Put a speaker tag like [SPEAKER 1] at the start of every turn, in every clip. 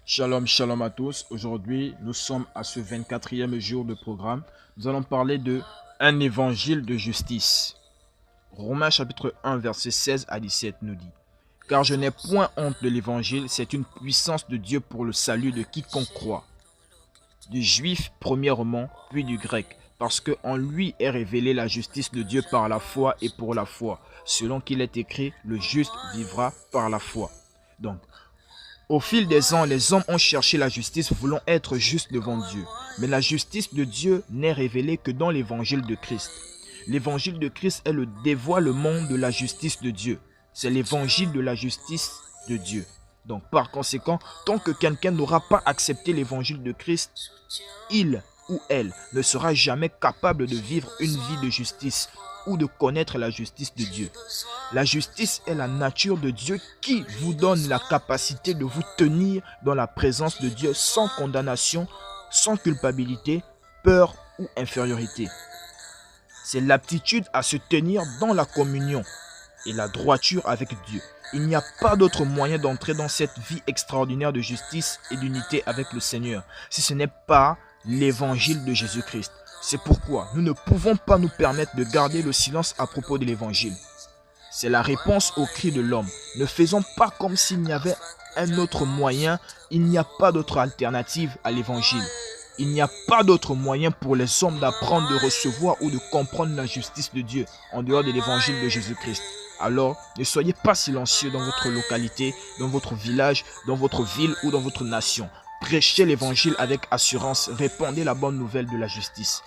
[SPEAKER 1] Shalom, shalom à tous. Aujourd'hui, nous sommes à ce 24e jour de programme. Nous allons parler de un évangile de justice. Romains chapitre 1, verset 16 à 17 nous dit: Car je n'ai point honte de l'évangile, c'est une puissance de Dieu pour le salut de quiconque croit. Du juif premièrement, puis du grec, parce qu'en lui est révélée la justice de Dieu par la foi et pour la foi, selon qu'il est écrit, le juste vivra par la foi. Donc, au fil des ans, les hommes ont cherché la justice voulant être justes devant Dieu. Mais la justice de Dieu n'est révélée que dans l'évangile de Christ. L'évangile de Christ est le dévoilement de la justice de Dieu. C'est l'évangile de la justice de Dieu. Donc par conséquent, tant que quelqu'un n'aura pas accepté l'évangile de Christ, il ou elle ne sera jamais capable de vivre une vie de justice ou de connaître la justice de Dieu. La justice est la nature de Dieu qui vous donne la capacité de vous tenir dans la présence de Dieu sans condamnation, sans culpabilité, peur ou infériorité. C'est l'aptitude à se tenir dans la communion et la droiture avec Dieu. Il n'y a pas d'autre moyen d'entrer dans cette vie extraordinaire de justice et d'unité avec le Seigneur, si ce n'est pas l'évangile de Jésus-Christ. C'est pourquoi nous ne pouvons pas nous permettre de garder le silence à propos de l'évangile. C'est la réponse au cri de l'homme. Ne faisons pas comme s'il n'y avait un autre moyen. Il n'y a pas d'autre alternative à l'évangile. Il n'y a pas d'autre moyen pour les hommes d'apprendre, de recevoir ou de comprendre la justice de Dieu en dehors de l'évangile de Jésus-Christ. Alors, ne soyez pas silencieux dans votre localité, dans votre village, dans votre ville ou dans votre nation. Prêchez l'évangile avec assurance, répandez la bonne nouvelle de la justice.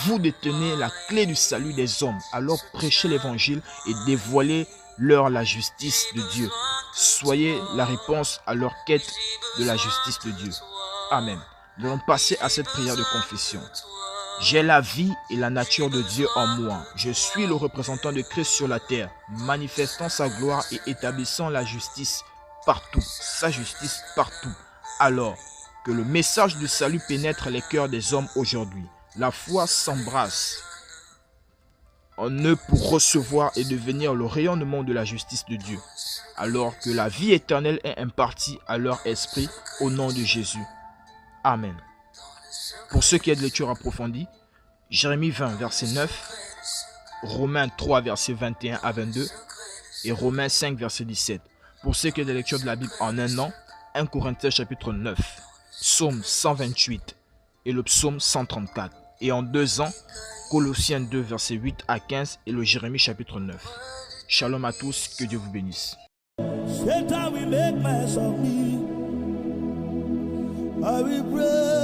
[SPEAKER 1] Vous détenez la clé du salut des hommes, alors prêchez l'évangile et dévoilez-leur la justice de Dieu. Soyez la réponse à leur quête de la justice de Dieu. Amen. Nous allons passer à cette prière de confession. J'ai la vie et la nature de Dieu en moi. Je suis le représentant de Christ sur la terre, manifestant sa gloire et établissant la justice partout, sa justice partout. Alors, que le message du salut pénètre les cœurs des hommes aujourd'hui. La foi s'embrasse en eux pour recevoir et devenir le rayonnement de la justice de Dieu. Alors que la vie éternelle est impartie à leur esprit au nom de Jésus. Amen. Pour ceux qui ont de lecture approfondie, Jérémie 20, verset 9, Romains 3, verset 21 à 22 et Romains 5, verset 17. Pour ceux qui ont de lecture de la Bible en un an, 1 Corinthiens chapitre 9, Psaume 128 et le Psaume 134. Et en 2 ans, Colossiens 2, verset 8 à 15 et le Jérémie chapitre 9. Shalom à tous, que Dieu vous bénisse. I will pray.